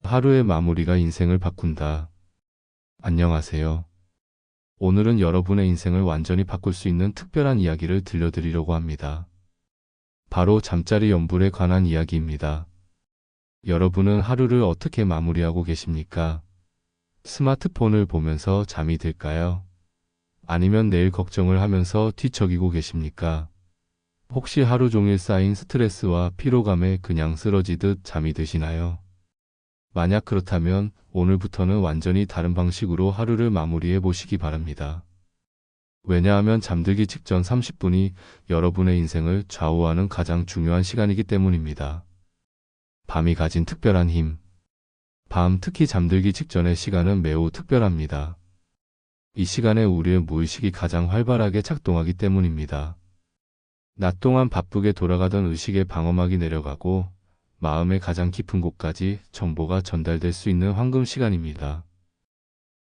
하루의 마무리가 인생을 바꾼다. 안녕하세요. 오늘은 여러분의 인생을 완전히 바꿀 수 있는 특별한 이야기를 들려드리려고 합니다. 바로 잠자리 연불에 관한 이야기입니다. 여러분은 하루를 어떻게 마무리하고 계십니까? 스마트폰을 보면서 잠이 들까요? 아니면 내일 걱정을 하면서 뒤척이고 계십니까? 혹시 하루 종일 쌓인 스트레스와 피로감에 그냥 쓰러지듯 잠이 드시나요? 만약 그렇다면 오늘부터는 완전히 다른 방식으로 하루를 마무리해 보시기 바랍니다. 왜냐하면 잠들기 직전 30분이 여러분의 인생을 좌우하는 가장 중요한 시간이기 때문입니다. 밤이 가진 특별한 힘. 밤, 특히 잠들기 직전의 시간은 매우 특별합니다. 이 시간에 우리의 무의식이 가장 활발하게 작동하기 때문입니다. 낮 동안 바쁘게 돌아가던 의식의 방어막이 내려가고 마음의 가장 깊은 곳까지 정보가 전달될 수 있는 황금 시간입니다.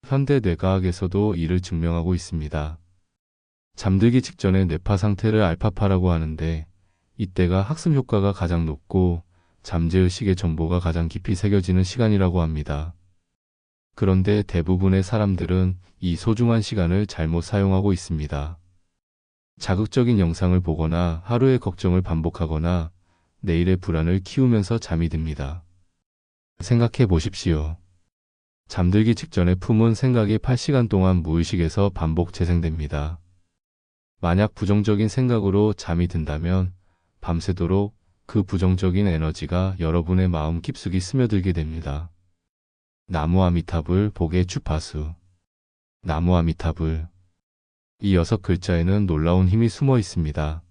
현대 뇌과학에서도 이를 증명하고 있습니다. 잠들기 직전의 뇌파 상태를 알파파라고 하는데, 이때가 학습 효과가 가장 높고 잠재의식의 정보가 가장 깊이 새겨지는 시간이라고 합니다. 그런데 대부분의 사람들은 이 소중한 시간을 잘못 사용하고 있습니다. 자극적인 영상을 보거나 하루의 걱정을 반복하거나 내일의 불안을 키우면서 잠이 듭니다. 생각해 보십시오. 잠들기 직전에 품은 생각이 8시간 동안 무의식에서 반복 재생됩니다. 만약 부정적인 생각으로 잠이 든다면 밤새도록 그 부정적인 에너지가 여러분의 마음 깊숙이 스며들게 됩니다. 나무 아미타불 복의 주파수. 나무 아미타불. 이 6글자에는 놀라운 힘이 숨어 있습니다.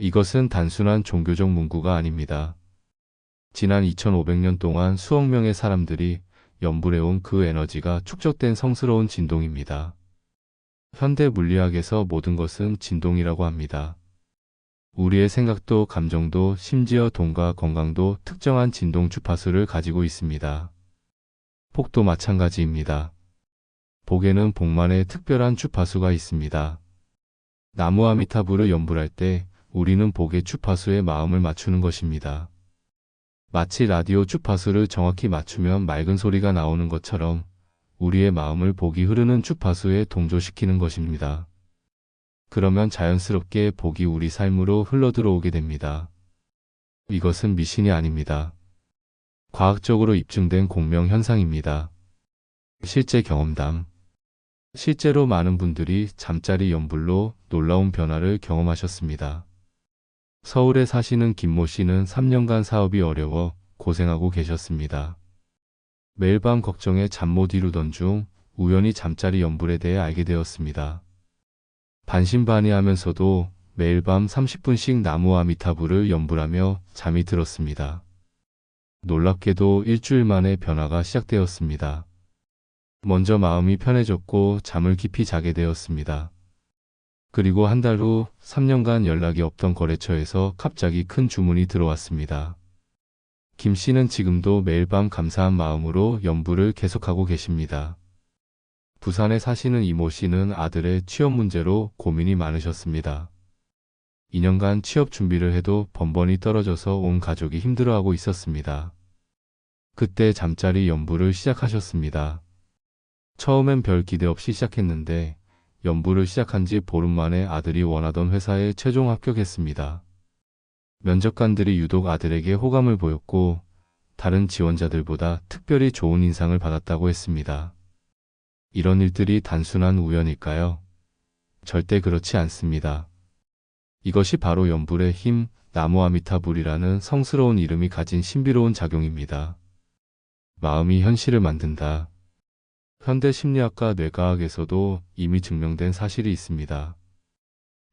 이것은 단순한 종교적 문구가 아닙니다. 지난 2500년 동안 수억 명의 사람들이 연불해온 그 에너지가 축적된 성스러운 진동입니다. 현대 물리학에서 모든 것은 진동이라고 합니다. 우리의 생각도 감정도 심지어 돈과 건강도 특정한 진동 주파수를 가지고 있습니다. 복도 마찬가지입니다. 복에는 복만의 특별한 주파수가 있습니다. 나무 아미타불을 연불할 때 우리는 복의 주파수에 마음을 맞추는 것입니다. 마치 라디오 주파수를 정확히 맞추면 맑은 소리가 나오는 것처럼 우리의 마음을 복이 흐르는 주파수에 동조시키는 것입니다. 그러면 자연스럽게 복이 우리 삶으로 흘러들어오게 됩니다. 이것은 미신이 아닙니다. 과학적으로 입증된 공명 현상입니다. 실제 경험담. 실제로 많은 분들이 잠자리 연불로 놀라운 변화를 경험하셨습니다. 서울에 사시는 김모 씨는 3년간 사업이 어려워 고생하고 계셨습니다. 매일 밤 걱정에 잠 못 이루던 중 우연히 잠자리 연불에 대해 알게 되었습니다. 반신반의하면서도 매일 밤 30분씩 나무 아미타불을 연불하며 잠이 들었습니다. 놀랍게도 일주일 만에 변화가 시작되었습니다. 먼저 마음이 편해졌고 잠을 깊이 자게 되었습니다. 그리고 한 달 후 3년간 연락이 없던 거래처에서 갑자기 큰 주문이 들어왔습니다. 김 씨는 지금도 매일 밤 감사한 마음으로 연불을 계속하고 계십니다. 부산에 사시는 이모 씨는 아들의 취업 문제로 고민이 많으셨습니다. 2년간 취업 준비를 해도 번번이 떨어져서 온 가족이 힘들어하고 있었습니다. 그때 잠자리 연불을 시작하셨습니다. 처음엔 별 기대 없이 시작했는데 연불을 시작한 지 보름 만에 아들이 원하던 회사에 최종 합격했습니다. 면접관들이 유독 아들에게 호감을 보였고 다른 지원자들보다 특별히 좋은 인상을 받았다고 했습니다. 이런 일들이 단순한 우연일까요? 절대 그렇지 않습니다. 이것이 바로 연불의 힘, 나무 아미타불이라는 성스러운 이름이 가진 신비로운 작용입니다. 마음이 현실을 만든다. 현대 심리학과 뇌과학에서도 이미 증명된 사실이 있습니다.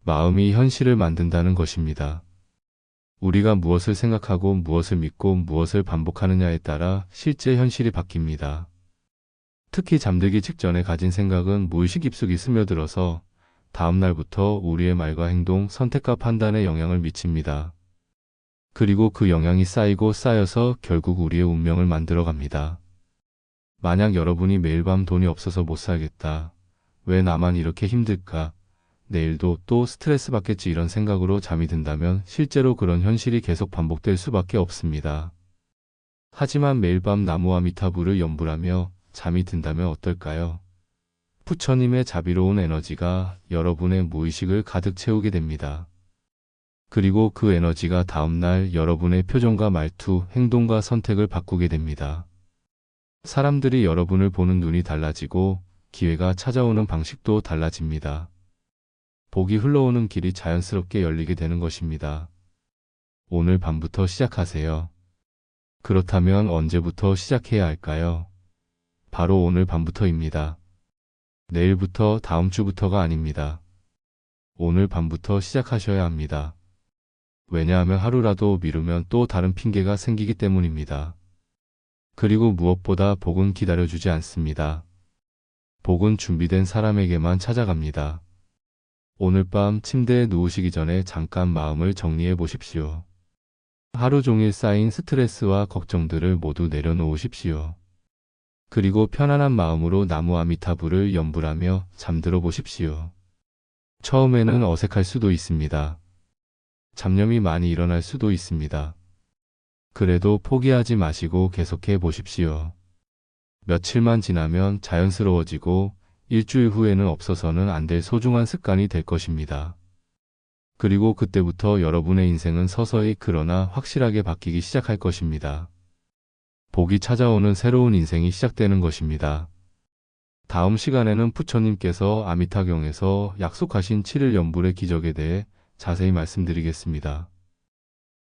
마음이 현실을 만든다는 것입니다. 우리가 무엇을 생각하고 무엇을 믿고 무엇을 반복하느냐에 따라 실제 현실이 바뀝니다. 특히 잠들기 직전에 가진 생각은 무의식 깊숙이 스며들어서 다음 날부터 우리의 말과 행동, 선택과 판단에 영향을 미칩니다. 그리고 그 영향이 쌓이고 쌓여서 결국 우리의 운명을 만들어갑니다. 만약 여러분이 매일 밤 돈이 없어서 못 살겠다. 왜 나만 이렇게 힘들까? 내일도 또 스트레스 받겠지 이런 생각으로 잠이 든다면 실제로 그런 현실이 계속 반복될 수밖에 없습니다. 하지만 매일 밤 나무 아미타불을 연불하며 잠이 든다면 어떨까요? 부처님의 자비로운 에너지가 여러분의 무의식을 가득 채우게 됩니다. 그리고 그 에너지가 다음날 여러분의 표정과 말투, 행동과 선택을 바꾸게 됩니다. 사람들이 여러분을 보는 눈이 달라지고 기회가 찾아오는 방식도 달라집니다. 복이 흘러오는 길이 자연스럽게 열리게 되는 것입니다. 오늘 밤부터 시작하세요. 그렇다면 언제부터 시작해야 할까요? 바로 오늘 밤부터입니다. 내일부터, 다음 주부터가 아닙니다. 오늘 밤부터 시작하셔야 합니다. 왜냐하면 하루라도 미루면 또 다른 핑계가 생기기 때문입니다. 그리고 무엇보다 복은 기다려주지 않습니다. 복은 준비된 사람에게만 찾아갑니다. 오늘 밤 침대에 누우시기 전에 잠깐 마음을 정리해 보십시오. 하루 종일 쌓인 스트레스와 걱정들을 모두 내려놓으십시오. 그리고 편안한 마음으로 나무 아미타불을 연불하며 잠들어 보십시오. 처음에는 어색할 수도 있습니다. 잡념이 많이 일어날 수도 있습니다. 그래도 포기하지 마시고 계속해 보십시오. 며칠만 지나면 자연스러워지고 일주일 후에는 없어서는 안 될 소중한 습관이 될 것입니다. 그리고 그때부터 여러분의 인생은 서서히 그러나 확실하게 바뀌기 시작할 것입니다. 복이 찾아오는 새로운 인생이 시작되는 것입니다. 다음 시간에는 부처님께서 아미타경에서 약속하신 7일 연불의 기적에 대해 자세히 말씀드리겠습니다.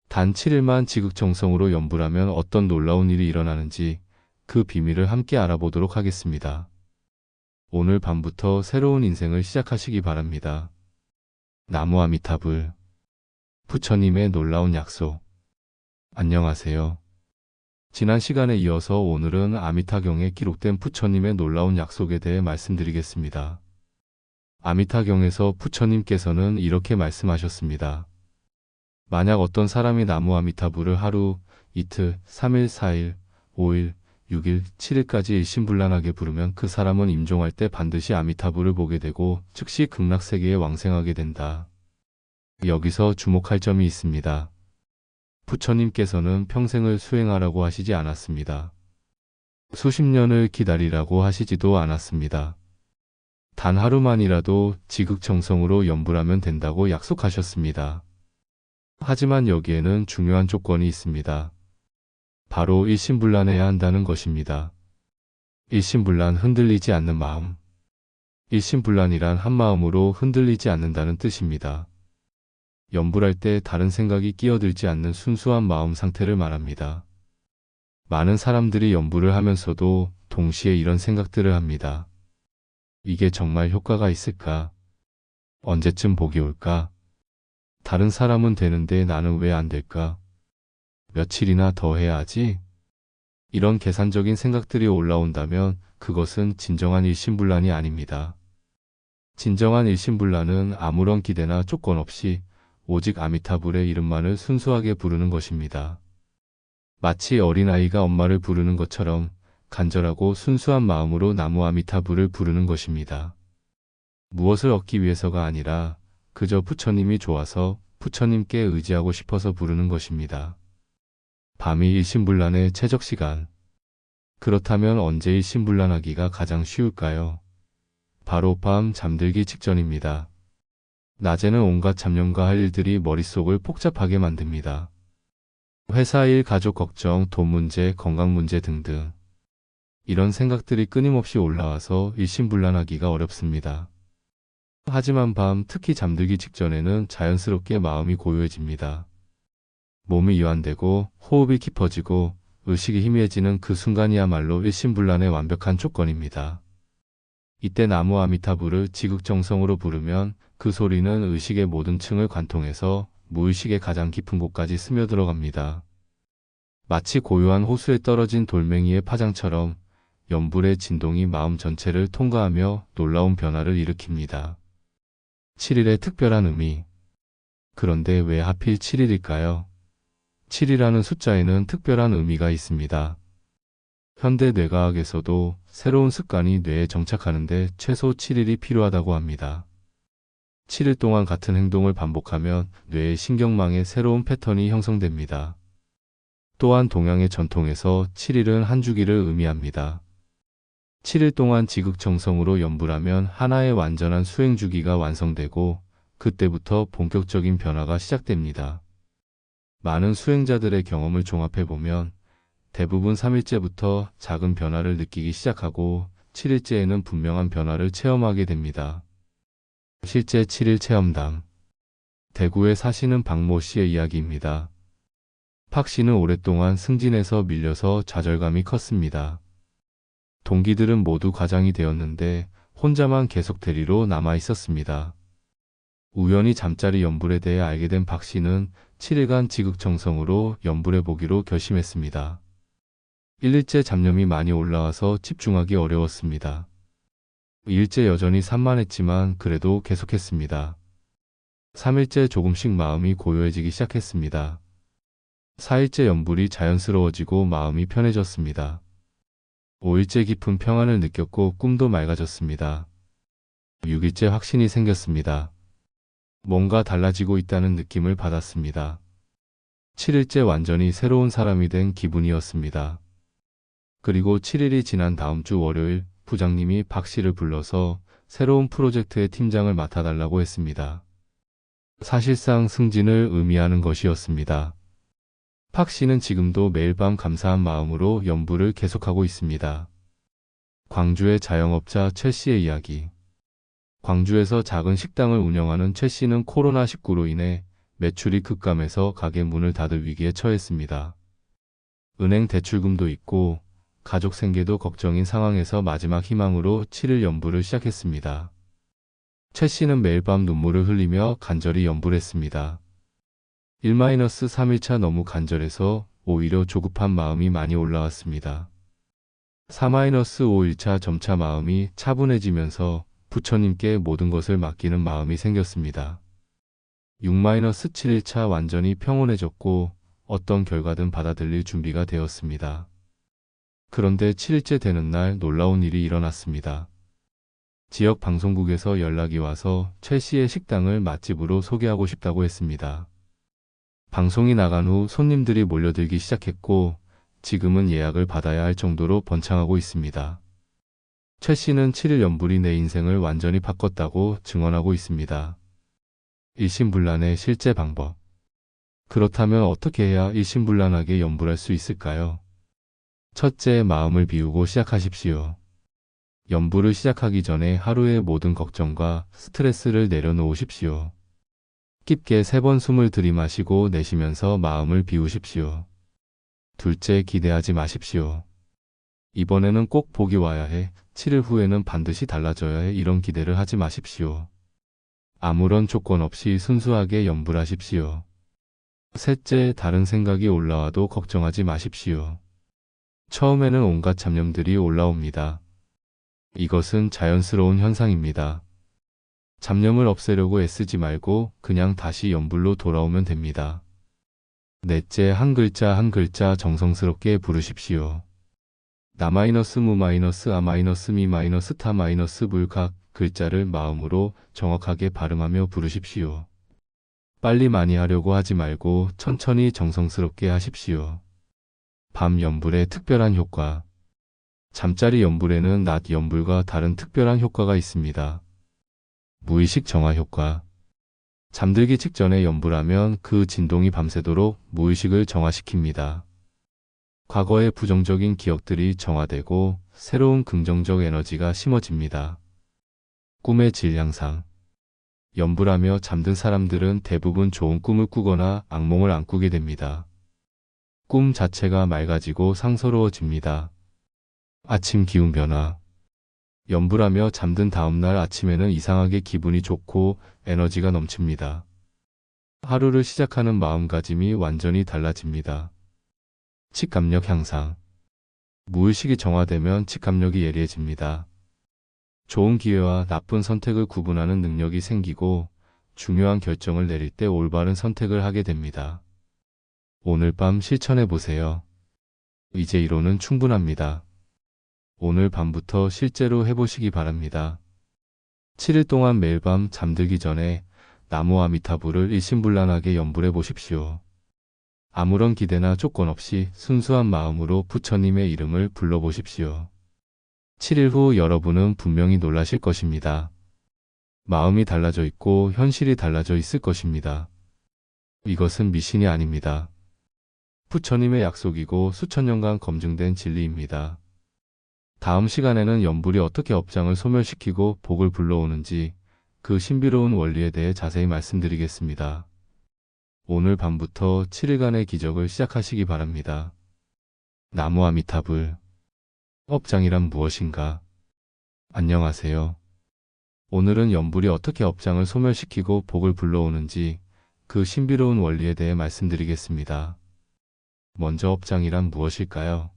단 7일만 지극정성으로 연불하면 어떤 놀라운 일이 일어나는지 그 비밀을 함께 알아보도록 하겠습니다. 오늘 밤부터 새로운 인생을 시작하시기 바랍니다. 나무 아미타불, 부처님의 놀라운 약속. 안녕하세요. 지난 시간에 이어서 오늘은 아미타경에 기록된 부처님의 놀라운 약속에 대해 말씀드리겠습니다. 아미타경에서 부처님께서는 이렇게 말씀하셨습니다. 만약 어떤 사람이 나무 아미타불을 하루, 이틀, 3일, 4일, 5일, 6일, 7일까지 일심불란하게 부르면 그 사람은 임종할 때 반드시 아미타불을 보게 되고 즉시 극락세계에 왕생하게 된다. 여기서 주목할 점이 있습니다. 부처님께서는 평생을 수행하라고 하시지 않았습니다. 수십 년을 기다리라고 하시지도 않았습니다. 단 하루만이라도 지극정성으로 연불하면 된다고 약속하셨습니다. 하지만 여기에는 중요한 조건이 있습니다. 바로 일심불란해야 한다는 것입니다. 일심불란, 흔들리지 않는 마음. 일심불란이란 한마음으로 흔들리지 않는다는 뜻입니다. 연불할 때 다른 생각이 끼어들지 않는 순수한 마음 상태를 말합니다. 많은 사람들이 연불을 하면서도 동시에 이런 생각들을 합니다. 이게 정말 효과가 있을까? 언제쯤 복이 올까? 다른 사람은 되는데 나는 왜 안 될까? 며칠이나 더 해야 하지? 이런 계산적인 생각들이 올라온다면 그것은 진정한 일심불란이 아닙니다. 진정한 일심불란은 아무런 기대나 조건 없이 오직 아미타불의 이름만을 순수하게 부르는 것입니다. 마치 어린아이가 엄마를 부르는 것처럼 간절하고 순수한 마음으로 나무 아미타불을 부르는 것입니다. 무엇을 얻기 위해서가 아니라 그저 부처님이 좋아서 부처님께 의지하고 싶어서 부르는 것입니다. 밤이 일심불란의 최적 시간. 그렇다면 언제 일심불란하기가 가장 쉬울까요? 바로 밤 잠들기 직전입니다. 낮에는 온갖 잡념과 할 일들이 머릿속을 복잡하게 만듭니다. 회사 일, 가족 걱정, 돈 문제, 건강 문제 등등. 이런 생각들이 끊임없이 올라와서 일심불란하기가 어렵습니다. 하지만 밤, 특히 잠들기 직전에는 자연스럽게 마음이 고요해집니다. 몸이 이완되고 호흡이 깊어지고 의식이 희미해지는 그 순간이야말로 일심불란의 완벽한 조건입니다. 이때 나무 아미타불을 지극정성으로 부르면 그 소리는 의식의 모든 층을 관통해서 무의식의 가장 깊은 곳까지 스며들어갑니다. 마치 고요한 호수에 떨어진 돌멩이의 파장처럼 연불의 진동이 마음 전체를 통과하며 놀라운 변화를 일으킵니다. 7일의 특별한 의미. 그런데 왜 하필 7일일까요? 7이라는 숫자에는 특별한 의미가 있습니다. 현대 뇌과학에서도 새로운 습관이 뇌에 정착하는데 최소 7일이 필요하다고 합니다. 7일 동안 같은 행동을 반복하면 뇌의 신경망에 새로운 패턴이 형성됩니다. 또한 동양의 전통에서 7일은 한 주기를 의미합니다. 7일 동안 지극정성으로 연불하면 하나의 완전한 수행 주기가 완성되고 그때부터 본격적인 변화가 시작됩니다. 많은 수행자들의 경험을 종합해보면 대부분 3일째부터 작은 변화를 느끼기 시작하고 7일째에는 분명한 변화를 체험하게 됩니다. 실제 7일 체험담. 대구에 사시는 박모 씨의 이야기입니다. 박 씨는 오랫동안 승진에서 밀려서 좌절감이 컸습니다. 동기들은 모두 과장이 되었는데 혼자만 계속 대리로 남아 있었습니다. 우연히 잠자리 연불에 대해 알게 된 박 씨는 7일간 지극정성으로 연불해 보기로 결심했습니다. 1일째 잡념이 많이 올라와서 집중하기 어려웠습니다. 2일째 여전히 산만했지만 그래도 계속했습니다. 3일째 조금씩 마음이 고요해지기 시작했습니다. 4일째 연불이 자연스러워지고 마음이 편해졌습니다. 5일째 깊은 평안을 느꼈고 꿈도 맑아졌습니다. 6일째 확신이 생겼습니다. 뭔가 달라지고 있다는 느낌을 받았습니다. 7일째 완전히 새로운 사람이 된 기분이었습니다. 그리고 7일이 지난 다음 주 월요일 부장님이 박 씨를 불러서 새로운 프로젝트의 팀장을 맡아달라고 했습니다. 사실상 승진을 의미하는 것이었습니다. 박 씨는 지금도 매일 밤 감사한 마음으로 연불을 계속하고 있습니다. 광주의 자영업자 최 씨의 이야기. 광주에서 작은 식당을 운영하는 최 씨는 코로나19로 인해 매출이 급감해서 가게 문을 닫을 위기에 처했습니다. 은행 대출금도 있고 가족 생계도 걱정인 상황에서 마지막 희망으로 7일 연불을 시작했습니다. 최 씨는 매일 밤 눈물을 흘리며 간절히 연불했습니다. 1-3일차 너무 간절해서 오히려 조급한 마음이 많이 올라왔습니다. 4-5일차 점차 마음이 차분해지면서 부처님께 모든 것을 맡기는 마음이 생겼습니다. 6-7일차 완전히 평온해졌고 어떤 결과든 받아들일 준비가 되었습니다. 그런데 7일째 되는 날 놀라운 일이 일어났습니다. 지역 방송국에서 연락이 와서 최 씨의 식당을 맛집으로 소개하고 싶다고 했습니다. 방송이 나간 후 손님들이 몰려들기 시작했고 지금은 예약을 받아야 할 정도로 번창하고 있습니다. 최 씨는 7일 연불이 내 인생을 완전히 바꿨다고 증언하고 있습니다. 일심불란의 실제 방법. 그렇다면 어떻게 해야 일심불란하게 연불할 수 있을까요? 첫째, 마음을 비우고 시작하십시오. 연불을 시작하기 전에 하루의 모든 걱정과 스트레스를 내려놓으십시오. 깊게 3번 숨을 들이마시고 내쉬면서 마음을 비우십시오. 둘째, 기대하지 마십시오. 이번에는 꼭 복이 와야 해, 7일 후에는 반드시 달라져야 해, 이런 기대를 하지 마십시오. 아무런 조건 없이 순수하게 연불하십시오. 셋째, 다른 생각이 올라와도 걱정하지 마십시오. 처음에는 온갖 잡념들이 올라옵니다. 이것은 자연스러운 현상입니다. 잡념을 없애려고 애쓰지 말고 그냥 다시 연불로 돌아오면 됩니다. 넷째, 한 글자 한 글자 정성스럽게 부르십시오. 나-무-아-미-타-불 각 글자를 마음으로 정확하게 발음하며 부르십시오. 빨리 많이 하려고 하지 말고 천천히 정성스럽게 하십시오. 밤 연불의 특별한 효과. 잠자리 연불에는 낮 연불과 다른 특별한 효과가 있습니다. 무의식 정화 효과. 잠들기 직전에 연불하면 그 진동이 밤새도록 무의식을 정화시킵니다. 과거의 부정적인 기억들이 정화되고 새로운 긍정적 에너지가 심어집니다. 꿈의 질 향상. 연불하며 잠든 사람들은 대부분 좋은 꿈을 꾸거나 악몽을 안 꾸게 됩니다. 꿈 자체가 맑아지고 상서로워집니다. 아침 기운 변화. 연불하며 잠든 다음날 아침에는 이상하게 기분이 좋고 에너지가 넘칩니다. 하루를 시작하는 마음가짐이 완전히 달라집니다. 직감력 향상. 무의식이 정화되면 직감력이 예리해집니다. 좋은 기회와 나쁜 선택을 구분하는 능력이 생기고 중요한 결정을 내릴 때 올바른 선택을 하게 됩니다. 오늘 밤 실천해 보세요. 이제 이론은 충분합니다. 오늘 밤부터 실제로 해보시기 바랍니다. 7일 동안 매일 밤 잠들기 전에 나무 아미타불을 일심불란하게 연불해 보십시오. 아무런 기대나 조건 없이 순수한 마음으로 부처님의 이름을 불러보십시오. 7일 후 여러분은 분명히 놀라실 것입니다. 마음이 달라져 있고 현실이 달라져 있을 것입니다. 이것은 미신이 아닙니다. 부처님의 약속이고 수천 년간 검증된 진리입니다. 다음 시간에는 연불이 어떻게 업장을 소멸시키고 복을 불러오는지 그 신비로운 원리에 대해 자세히 말씀드리겠습니다. 오늘 밤부터 7일간의 기적을 시작하시기 바랍니다. 나무 아미타불. 업장이란 무엇인가? 안녕하세요. 오늘은 연불이 어떻게 업장을 소멸시키고 복을 불러오는지 그 신비로운 원리에 대해 말씀드리겠습니다. 먼저 업장이란 무엇일까요?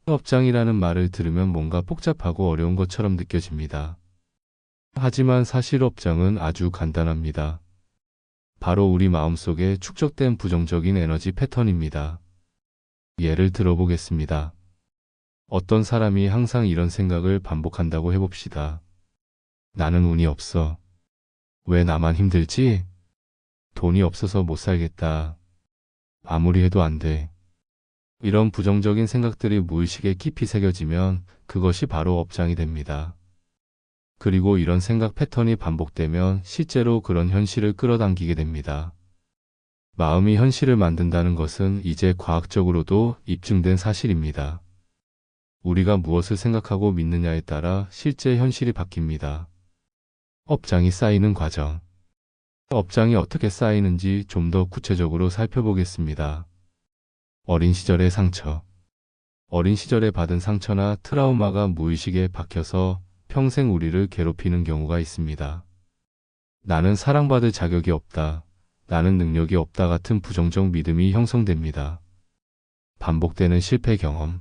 업장이라는 말을 들으면 뭔가 복잡하고 어려운 것처럼 느껴집니다. 하지만 사실 업장은 아주 간단합니다. 바로 우리 마음속에 축적된 부정적인 에너지 패턴입니다. 예를 들어보겠습니다. 어떤 사람이 항상 이런 생각을 반복한다고 해봅시다. 나는 운이 없어. 왜 나만 힘들지? 돈이 없어서 못 살겠다. 아무리 해도 안 돼. 이런 부정적인 생각들이 무의식에 깊이 새겨지면 그것이 바로 업장이 됩니다. 그리고 이런 생각 패턴이 반복되면 실제로 그런 현실을 끌어당기게 됩니다. 마음이 현실을 만든다는 것은 이제 과학적으로도 입증된 사실입니다. 우리가 무엇을 생각하고 믿느냐에 따라 실제 현실이 바뀝니다. 업장이 쌓이는 과정. 업장이 어떻게 쌓이는지 좀 더 구체적으로 살펴보겠습니다. 어린 시절의 상처. 어린 시절에 받은 상처나 트라우마가 무의식에 박혀서 평생 우리를 괴롭히는 경우가 있습니다. 나는 사랑받을 자격이 없다. 나는 능력이 없다 같은 부정적 믿음이 형성됩니다. 반복되는 실패 경험.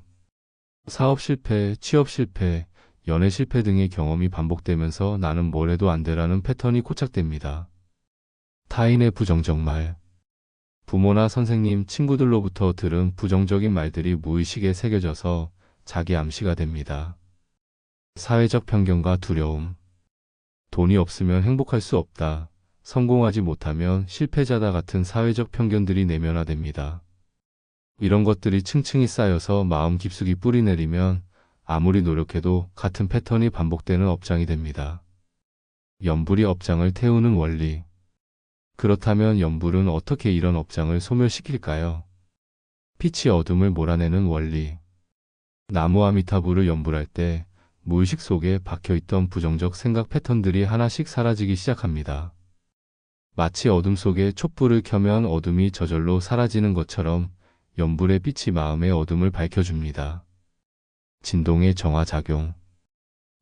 사업 실패, 취업 실패, 연애 실패 등의 경험이 반복되면서 나는 뭘 해도 안 되라는 패턴이 고착됩니다. 타인의 부정적 말. 부모나 선생님, 친구들로부터 들은 부정적인 말들이 무의식에 새겨져서 자기 암시가 됩니다. 사회적 편견과 두려움. 돈이 없으면 행복할 수 없다. 성공하지 못하면 실패자다 같은 사회적 편견들이 내면화됩니다. 이런 것들이 층층이 쌓여서 마음 깊숙이 뿌리내리면 아무리 노력해도 같은 패턴이 반복되는 업장이 됩니다. 연불이 업장을 태우는 원리. 그렇다면 연불은 어떻게 이런 업장을 소멸시킬까요? 빛이 어둠을 몰아내는 원리. 나무 아미타불을 연불할 때 무의식 속에 박혀있던 부정적 생각 패턴들이 하나씩 사라지기 시작합니다. 마치 어둠 속에 촛불을 켜면 어둠이 저절로 사라지는 것처럼 연불의 빛이 마음의 어둠을 밝혀줍니다. 진동의 정화작용.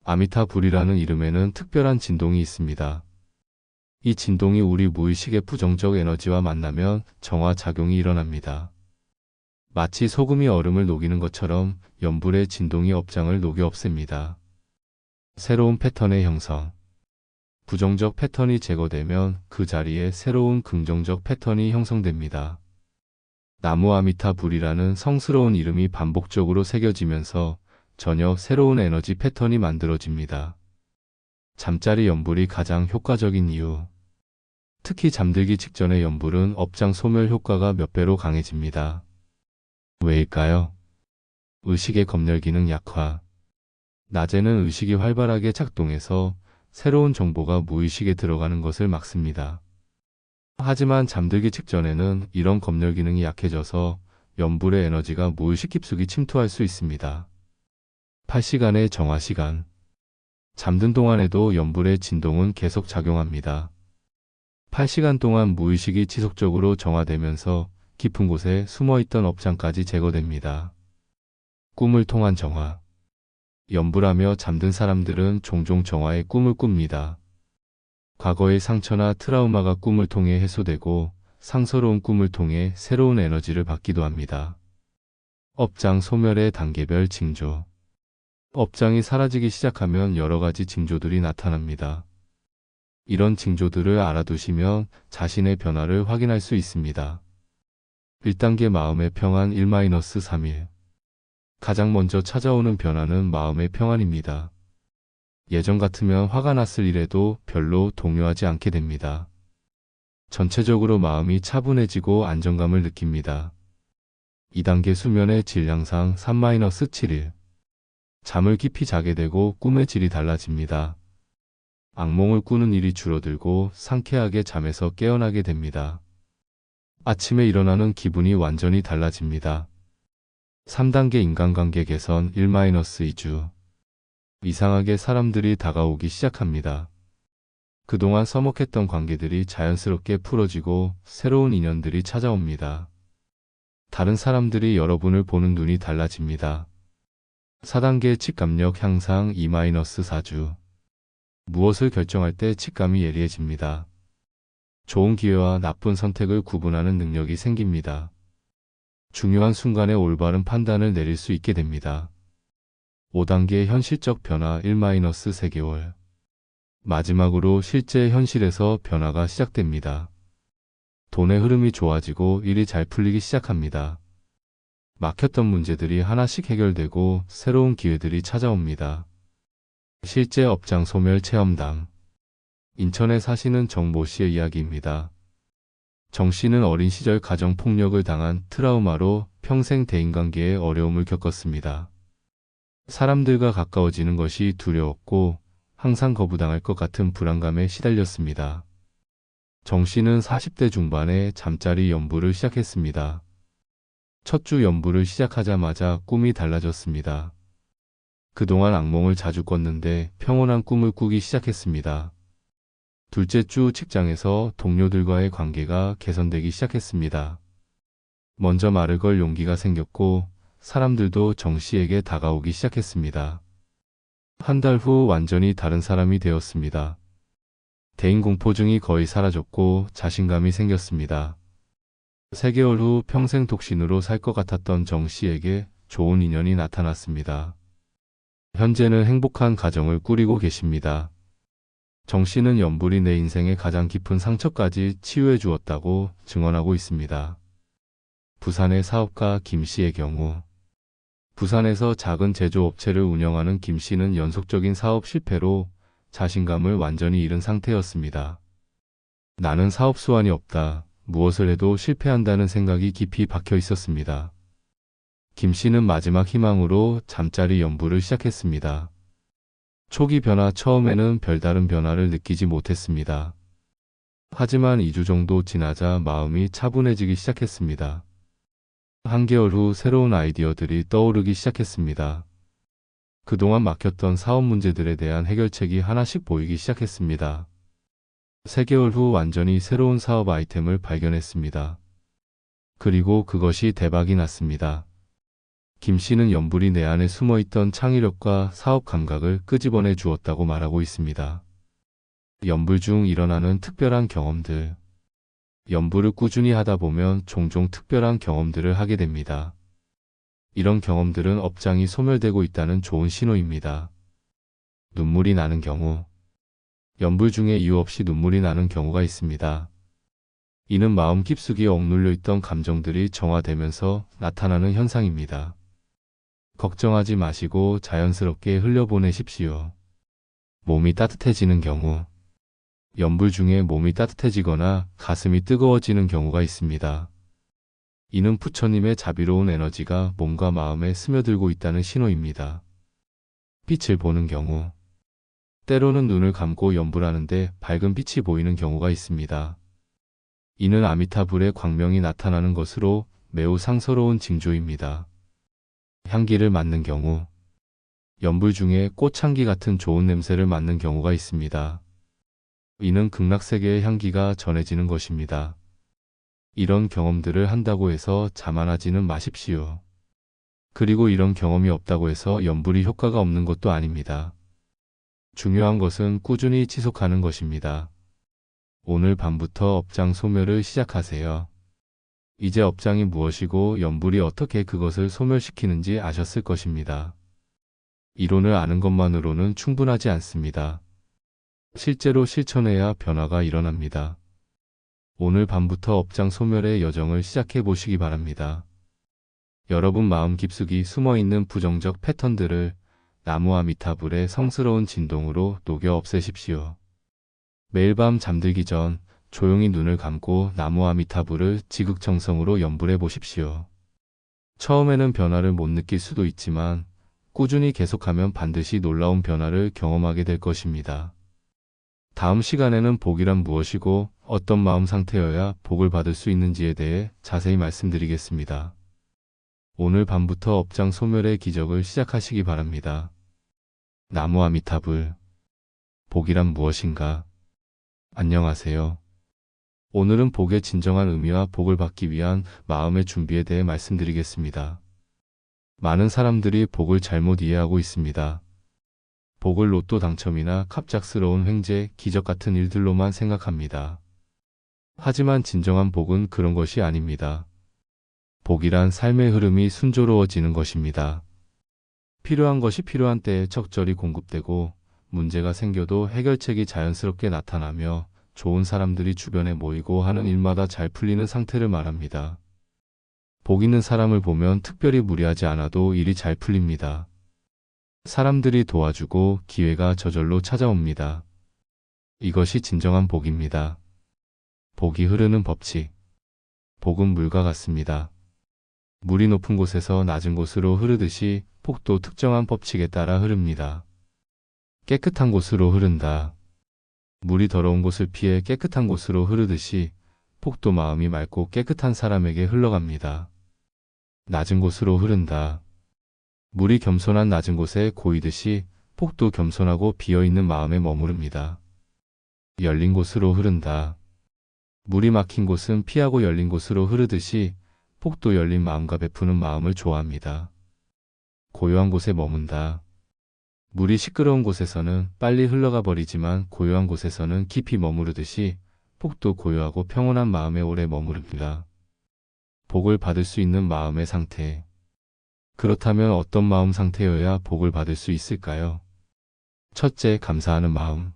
아미타불이라는 이름에는 특별한 진동이 있습니다. 이 진동이 우리 무의식의 부정적 에너지와 만나면 정화작용이 일어납니다. 마치 소금이 얼음을 녹이는 것처럼 연불의 진동이 업장을 녹여 없앱니다. 새로운 패턴의 형성. 부정적 패턴이 제거되면 그 자리에 새로운 긍정적 패턴이 형성됩니다. 나무 아미타불이라는 성스러운 이름이 반복적으로 새겨지면서 전혀 새로운 에너지 패턴이 만들어집니다. 잠자리 연불이 가장 효과적인 이유. 특히 잠들기 직전의 연불은 업장 소멸 효과가 몇 배로 강해집니다. 왜일까요? 의식의 검열 기능 약화. 낮에는 의식이 활발하게 작동해서 새로운 정보가 무의식에 들어가는 것을 막습니다. 하지만 잠들기 직전에는 이런 검열 기능이 약해져서 연불의 에너지가 무의식 깊숙이 침투할 수 있습니다. 8시간의 정화 시간. 잠든 동안에도 연불의 진동은 계속 작용합니다. 8시간 동안 무의식이 지속적으로 정화되면서 깊은 곳에 숨어있던 업장까지 제거됩니다. 꿈을 통한 정화. 연불하며 잠든 사람들은 종종 정화의 꿈을 꿉니다. 과거의 상처나 트라우마가 꿈을 통해 해소되고 상서로운 꿈을 통해 새로운 에너지를 받기도 합니다. 업장 소멸의 단계별 징조. 업장이 사라지기 시작하면 여러 가지 징조들이 나타납니다. 이런 징조들을 알아두시면 자신의 변화를 확인할 수 있습니다. 1단계 마음의 평안 1-3일. 가장 먼저 찾아오는 변화는 마음의 평안입니다. 예전 같으면 화가 났을 일에도 별로 동요하지 않게 됩니다. 전체적으로 마음이 차분해지고 안정감을 느낍니다. 2단계 수면의 질 향상 3-7일. 잠을 깊이 자게 되고 꿈의 질이 달라집니다. 악몽을 꾸는 일이 줄어들고 상쾌하게 잠에서 깨어나게 됩니다. 아침에 일어나는 기분이 완전히 달라집니다. 3단계 인간관계 개선 1-2주. 이상하게 사람들이 다가오기 시작합니다. 그동안 서먹했던 관계들이 자연스럽게 풀어지고 새로운 인연들이 찾아옵니다. 다른 사람들이 여러분을 보는 눈이 달라집니다. 4단계 직감력 향상 2-4주. 무엇을 결정할 때 직감이 예리해집니다. 좋은 기회와 나쁜 선택을 구분하는 능력이 생깁니다. 중요한 순간에 올바른 판단을 내릴 수 있게 됩니다. 5단계 현실적 변화 1-3개월. 마지막으로 실제 현실에서 변화가 시작됩니다. 돈의 흐름이 좋아지고 일이 잘 풀리기 시작합니다. 막혔던 문제들이 하나씩 해결되고 새로운 기회들이 찾아옵니다. 실제 업장 소멸 체험담. 인천에 사시는 정모 씨의 이야기입니다. 정 씨는 어린 시절 가정폭력을 당한 트라우마로 평생 대인관계에 어려움을 겪었습니다. 사람들과 가까워지는 것이 두려웠고 항상 거부당할 것 같은 불안감에 시달렸습니다. 정 씨는 40대 중반에 잠자리 연부를 시작했습니다. 첫 주 연부를 시작하자마자 꿈이 달라졌습니다. 그동안 악몽을 자주 꿨는데 평온한 꿈을 꾸기 시작했습니다. 둘째 주 직장에서 동료들과의 관계가 개선되기 시작했습니다. 먼저 말을 걸 용기가 생겼고 사람들도 정 씨에게 다가오기 시작했습니다. 한 달 후 완전히 다른 사람이 되었습니다. 대인 공포증이 거의 사라졌고 자신감이 생겼습니다. 3개월 후 평생 독신으로 살 것 같았던 정 씨에게 좋은 인연이 나타났습니다. 현재는 행복한 가정을 꾸리고 계십니다. 정 씨는 연불이 내 인생의 가장 깊은 상처까지 치유해 주었다고 증언하고 있습니다. 부산의 사업가 김 씨의 경우. 부산에서 작은 제조업체를 운영하는 김 씨는 연속적인 사업 실패로 자신감을 완전히 잃은 상태였습니다. 나는 사업 수완이 없다. 무엇을 해도 실패한다는 생각이 깊이 박혀 있었습니다. 김 씨는 마지막 희망으로 잠자리 연부를 시작했습니다. 초기 변화 처음에는 별다른 변화를 느끼지 못했습니다. 하지만 2주 정도 지나자 마음이 차분해지기 시작했습니다. 한개월 후 새로운 아이디어들이 떠오르기 시작했습니다. 그동안 막혔던 사업 문제들에 대한 해결책이 하나씩 보이기 시작했습니다. 3개월 후 완전히 새로운 사업 아이템을 발견했습니다. 그리고 그것이 대박이 났습니다. 김 씨는 연불이 내 안에 숨어있던 창의력과 사업 감각을 끄집어내 주었다고 말하고 있습니다. 연불 중 일어나는 특별한 경험들. 연부를 꾸준히 하다 보면 종종 특별한 경험들을 하게 됩니다. 이런 경험들은 업장이 소멸되고 있다는 좋은 신호입니다. 눈물이 나는 경우. 연불 중에 이유 없이 눈물이 나는 경우가 있습니다. 이는 마음 깊숙이 억눌려 있던 감정들이 정화되면서 나타나는 현상입니다. 걱정하지 마시고 자연스럽게 흘려보내십시오. 몸이 따뜻해지는 경우. 연불 중에 몸이 따뜻해지거나 가슴이 뜨거워지는 경우가 있습니다. 이는 부처님의 자비로운 에너지가 몸과 마음에 스며들고 있다는 신호입니다. 빛을 보는 경우. 때로는 눈을 감고 연불하는데 밝은 빛이 보이는 경우가 있습니다. 이는 아미타불의 광명이 나타나는 것으로 매우 상서로운 징조입니다. 향기를 맡는 경우. 연불 중에 꽃향기 같은 좋은 냄새를 맡는 경우가 있습니다. 이는 극락세계의 향기가 전해지는 것입니다. 이런 경험들을 한다고 해서 자만하지는 마십시오. 그리고 이런 경험이 없다고 해서 연불이 효과가 없는 것도 아닙니다. 중요한 것은 꾸준히 지속하는 것입니다. 오늘 밤부터 업장 소멸을 시작하세요. 이제 업장이 무엇이고 연불이 어떻게 그것을 소멸시키는지 아셨을 것입니다. 이론을 아는 것만으로는 충분하지 않습니다. 실제로 실천해야 변화가 일어납니다. 오늘 밤부터 업장 소멸의 여정을 시작해 보시기 바랍니다. 여러분 마음 깊숙이 숨어있는 부정적 패턴들을 나무 아미타불의 성스러운 진동으로 녹여 없애십시오. 매일 밤 잠들기 전 조용히 눈을 감고 나무 아미타불을 지극정성으로 연불해 보십시오. 처음에는 변화를 못 느낄 수도 있지만 꾸준히 계속하면 반드시 놀라운 변화를 경험하게 될 것입니다. 다음 시간에는 복이란 무엇이고 어떤 마음 상태여야 복을 받을 수 있는지에 대해 자세히 말씀드리겠습니다. 오늘 밤부터 업장 소멸의 기적을 시작하시기 바랍니다. 나무 아미타불. 복이란 무엇인가? 안녕하세요. 오늘은 복의 진정한 의미와 복을 받기 위한 마음의 준비에 대해 말씀드리겠습니다. 많은 사람들이 복을 잘못 이해하고 있습니다. 복을 로또 당첨이나 갑작스러운 횡재, 기적 같은 일들로만 생각합니다. 하지만 진정한 복은 그런 것이 아닙니다. 복이란 삶의 흐름이 순조로워지는 것입니다. 필요한 것이 필요한 때에 적절히 공급되고 문제가 생겨도 해결책이 자연스럽게 나타나며 좋은 사람들이 주변에 모이고 하는 일마다 잘 풀리는 상태를 말합니다. 복 있는 사람을 보면 특별히 무리하지 않아도 일이 잘 풀립니다. 사람들이 도와주고 기회가 저절로 찾아옵니다. 이것이 진정한 복입니다. 복이 흐르는 법칙. 복은 물과 같습니다. 물이 높은 곳에서 낮은 곳으로 흐르듯이 복도 특정한 법칙에 따라 흐릅니다. 깨끗한 곳으로 흐른다. 물이 더러운 곳을 피해 깨끗한 곳으로 흐르듯이 복도 마음이 맑고 깨끗한 사람에게 흘러갑니다. 낮은 곳으로 흐른다. 물이 겸손한 낮은 곳에 고이듯이 복도 겸손하고 비어있는 마음에 머무릅니다. 열린 곳으로 흐른다. 물이 막힌 곳은 피하고 열린 곳으로 흐르듯이 복도 열린 마음과 베푸는 마음을 좋아합니다. 고요한 곳에 머문다. 물이 시끄러운 곳에서는 빨리 흘러가 버리지만 고요한 곳에서는 깊이 머무르듯이 복도 고요하고 평온한 마음에 오래 머무릅니다. 복을 받을 수 있는 마음의 상태. 그렇다면 어떤 마음 상태여야 복을 받을 수 있을까요? 첫째, 감사하는 마음.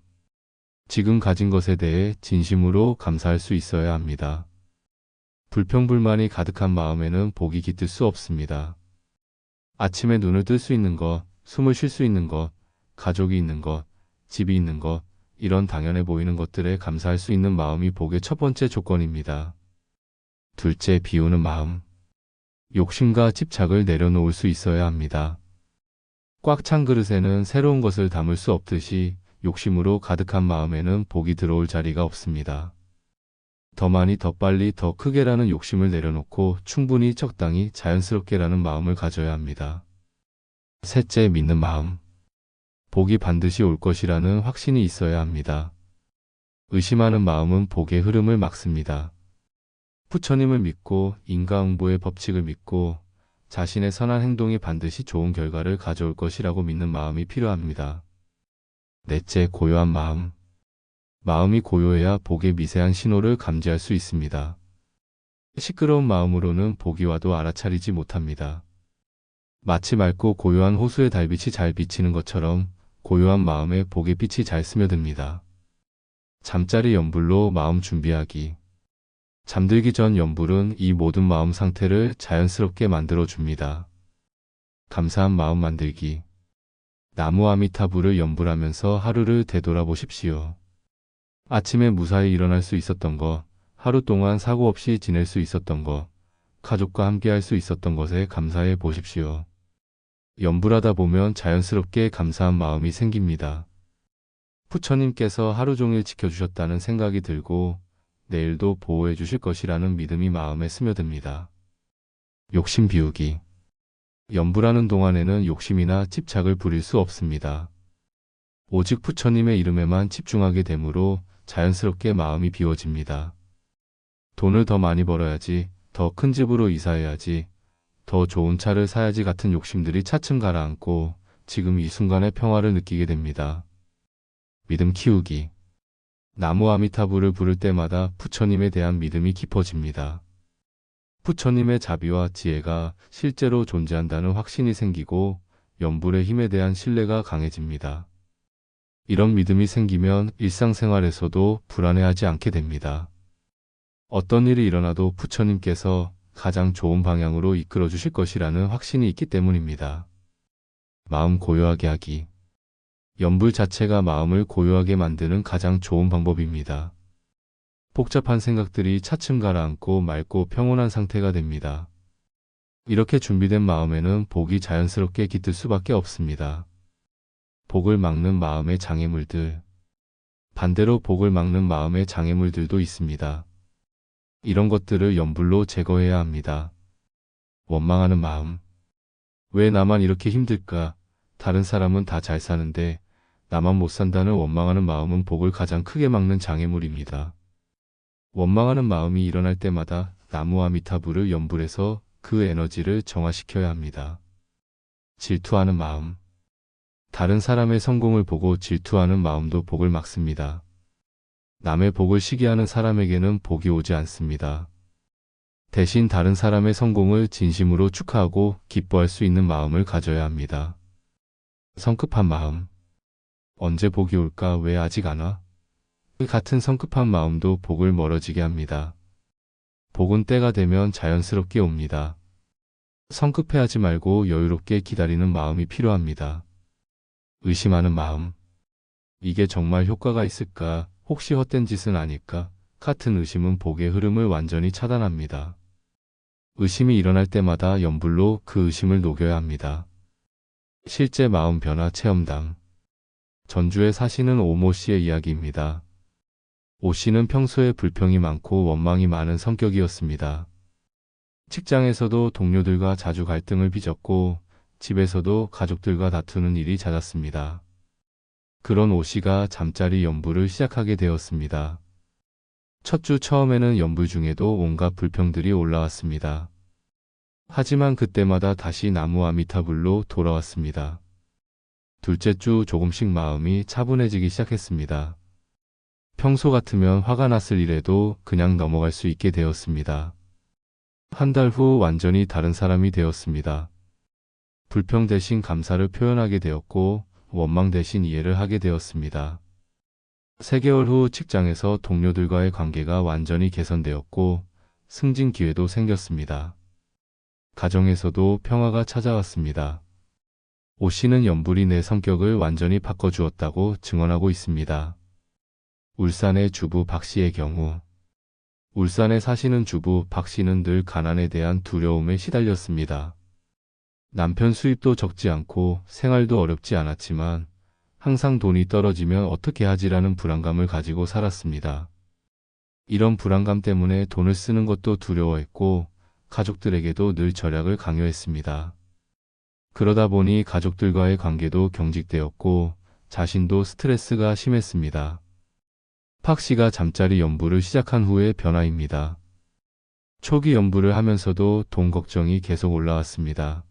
지금 가진 것에 대해 진심으로 감사할 수 있어야 합니다. 불평불만이 가득한 마음에는 복이 깃들 수 없습니다. 아침에 눈을 뜰 수 있는 것, 숨을 쉴 수 있는 것, 가족이 있는 것, 집이 있는 것, 이런 당연해 보이는 것들에 감사할 수 있는 마음이 복의 첫 번째 조건입니다. 둘째, 비우는 마음. 욕심과 집착을 내려놓을 수 있어야 합니다. 꽉 찬 그릇에는 새로운 것을 담을 수 없듯이 욕심으로 가득한 마음에는 복이 들어올 자리가 없습니다. 더 많이, 더 빨리, 더 크게라는 욕심을 내려놓고 충분히, 적당히, 자연스럽게라는 마음을 가져야 합니다. 셋째, 믿는 마음. 복이 반드시 올 것이라는 확신이 있어야 합니다. 의심하는 마음은 복의 흐름을 막습니다. 부처님을 믿고 인과응보의 법칙을 믿고 자신의 선한 행동이 반드시 좋은 결과를 가져올 것이라고 믿는 마음이 필요합니다. 넷째, 고요한 마음. 마음이 고요해야 복의 미세한 신호를 감지할 수 있습니다. 시끄러운 마음으로는 복이 와도 알아차리지 못합니다. 마치 맑고 고요한 호수의 달빛이 잘 비치는 것처럼 고요한 마음에 복의 빛이 잘 스며듭니다. 잠자리 연불로 마음 준비하기. 잠들기 전 연불은 이 모든 마음 상태를 자연스럽게 만들어줍니다. 감사한 마음 만들기. 나무 아미타불을 연불하면서 하루를 되돌아보십시오. 아침에 무사히 일어날 수 있었던 것, 하루 동안 사고 없이 지낼 수 있었던 것, 가족과 함께 할 수 있었던 것에 감사해 보십시오. 연불하다 보면 자연스럽게 감사한 마음이 생깁니다. 부처님께서 하루 종일 지켜주셨다는 생각이 들고 내일도 보호해 주실 것이라는 믿음이 마음에 스며듭니다. 욕심 비우기. 연불하는 동안에는 욕심이나 집착을 부릴 수 없습니다. 오직 부처님의 이름에만 집중하게 되므로 자연스럽게 마음이 비워집니다. 돈을 더 많이 벌어야지, 더 큰 집으로 이사해야지, 더 좋은 차를 사야지 같은 욕심들이 차츰 가라앉고 지금 이 순간의 평화를 느끼게 됩니다. 믿음 키우기. 나무 아미타불을 부를 때마다 부처님에 대한 믿음이 깊어집니다. 부처님의 자비와 지혜가 실제로 존재한다는 확신이 생기고 연불의 힘에 대한 신뢰가 강해집니다. 이런 믿음이 생기면 일상생활에서도 불안해하지 않게 됩니다. 어떤 일이 일어나도 부처님께서 가장 좋은 방향으로 이끌어 주실 것이라는 확신이 있기 때문입니다. 마음 고요하게 하기. 연불 자체가 마음을 고요하게 만드는 가장 좋은 방법입니다. 복잡한 생각들이 차츰 가라앉고 맑고 평온한 상태가 됩니다. 이렇게 준비된 마음에는 복이 자연스럽게 깃들 수밖에 없습니다. 복을 막는 마음의 장애물들. 반대로 복을 막는 마음의 장애물들도 있습니다. 이런 것들을 염불로 제거해야 합니다. 원망하는 마음. 왜 나만 이렇게 힘들까? 다른 사람은 다 잘 사는데 나만 못 산다는 원망하는 마음은 복을 가장 크게 막는 장애물입니다. 원망하는 마음이 일어날 때마다 나무 아미타불을 염불해서 그 에너지를 정화시켜야 합니다. 질투하는 마음. 다른 사람의 성공을 보고 질투하는 마음도 복을 막습니다. 남의 복을 시기하는 사람에게는 복이 오지 않습니다. 대신 다른 사람의 성공을 진심으로 축하하고 기뻐할 수 있는 마음을 가져야 합니다. 성급한 마음. 언제 복이 올까? 왜 아직 안 와? 같은 성급한 마음도 복을 멀어지게 합니다. 복은 때가 되면 자연스럽게 옵니다. 성급해하지 말고 여유롭게 기다리는 마음이 필요합니다. 의심하는 마음. 이게 정말 효과가 있을까? 혹시 헛된 짓은 아닐까? 같은 의심은 복의 흐름을 완전히 차단합니다. 의심이 일어날 때마다 염불로 그 의심을 녹여야 합니다. 실제 마음 변화 체험당. 전주에 사시는 오모 씨의 이야기입니다. 오 씨는 평소에 불평이 많고 원망이 많은 성격이었습니다. 직장에서도 동료들과 자주 갈등을 빚었고 집에서도 가족들과 다투는 일이 잦았습니다. 그런 오 씨가 잠자리 연불을 시작하게 되었습니다. 첫 주 처음에는 연불 중에도 온갖 불평들이 올라왔습니다. 하지만 그때마다 다시 나무 아미타불로 돌아왔습니다. 둘째 주 조금씩 마음이 차분해지기 시작했습니다. 평소 같으면 화가 났을 일에도 그냥 넘어갈 수 있게 되었습니다. 한 달 후 완전히 다른 사람이 되었습니다. 불평 대신 감사를 표현하게 되었고 원망 대신 이해를 하게 되었습니다. 3개월 후 직장에서 동료들과의 관계가 완전히 개선되었고 승진 기회도 생겼습니다. 가정에서도 평화가 찾아왔습니다. 오 씨는 연불이 내 성격을 완전히 바꿔주었다고 증언하고 있습니다. 울산의 주부 박 씨의 경우. 울산에 사시는 주부 박 씨는 늘 가난에 대한 두려움에 시달렸습니다. 남편 수입도 적지 않고 생활도 어렵지 않았지만 항상 돈이 떨어지면 어떻게 하지라는 불안감을 가지고 살았습니다. 이런 불안감 때문에 돈을 쓰는 것도 두려워했고 가족들에게도 늘 절약을 강요했습니다. 그러다 보니 가족들과의 관계도 경직되었고 자신도 스트레스가 심했습니다. 박 씨가 잠자리 연불을 시작한 후의 변화입니다. 초기 연불을 하면서도 돈 걱정이 계속 올라왔습니다.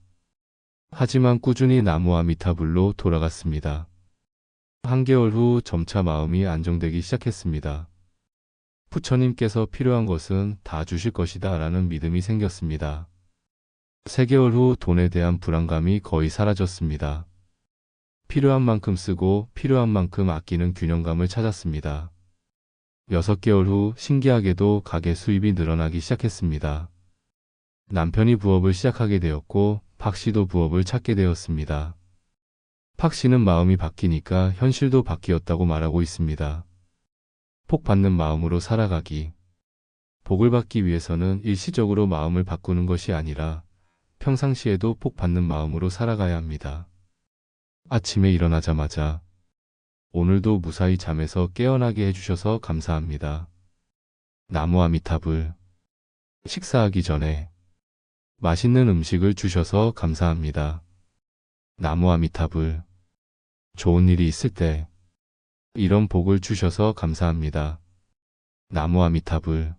하지만 꾸준히 나무 아미타불로 돌아갔습니다. 한 개월 후 점차 마음이 안정되기 시작했습니다. 부처님께서 필요한 것은 다 주실 것이다 라는 믿음이 생겼습니다. 3개월 후 돈에 대한 불안감이 거의 사라졌습니다. 필요한 만큼 쓰고 필요한 만큼 아끼는 균형감을 찾았습니다. 6개월 후 신기하게도 가게 수입이 늘어나기 시작했습니다. 남편이 부업을 시작하게 되었고 박 씨도 부업을 찾게 되었습니다. 박 씨는 마음이 바뀌니까 현실도 바뀌었다고 말하고 있습니다. 복 받는 마음으로 살아가기. 복을 받기 위해서는 일시적으로 마음을 바꾸는 것이 아니라 평상시에도 복 받는 마음으로 살아가야 합니다. 아침에 일어나자마자 오늘도 무사히 잠에서 깨어나게 해주셔서 감사합니다. 나무 아미타불. 식사하기 전에 맛있는 음식을 주셔서 감사합니다. 나무 아미타불. 좋은 일이 있을 때 이런 복을 주셔서 감사합니다. 나무 아미타불.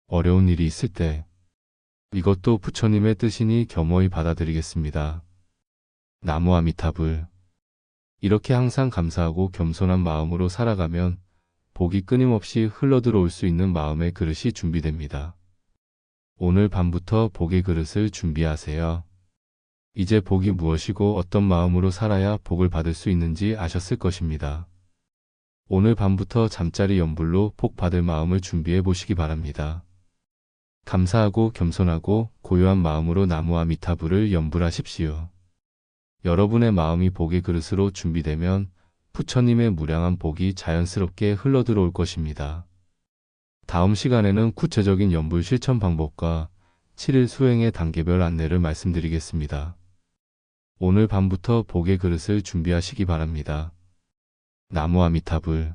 어려운 일이 있을 때 이것도 부처님의 뜻이니 겸허히 받아들이겠습니다. 나무 아미타불. 이렇게 항상 감사하고 겸손한 마음으로 살아가면 복이 끊임없이 흘러들어올 수 있는 마음의 그릇이 준비됩니다. 오늘 밤부터 복의 그릇을 준비하세요. 이제 복이 무엇이고 어떤 마음으로 살아야 복을 받을 수 있는지 아셨을 것입니다. 오늘 밤부터 잠자리 연불로 복 받을 마음을 준비해 보시기 바랍니다. 감사하고 겸손하고 고요한 마음으로 나무 아미타불을 연불하십시오. 여러분의 마음이 복의 그릇으로 준비되면 부처님의 무량한 복이 자연스럽게 흘러들어올 것입니다. 다음 시간에는 구체적인 연불 실천 방법과 7일 수행의 단계별 안내를 말씀드리겠습니다. 오늘 밤부터 복의 그릇을 준비하시기 바랍니다. 나무 아미타불.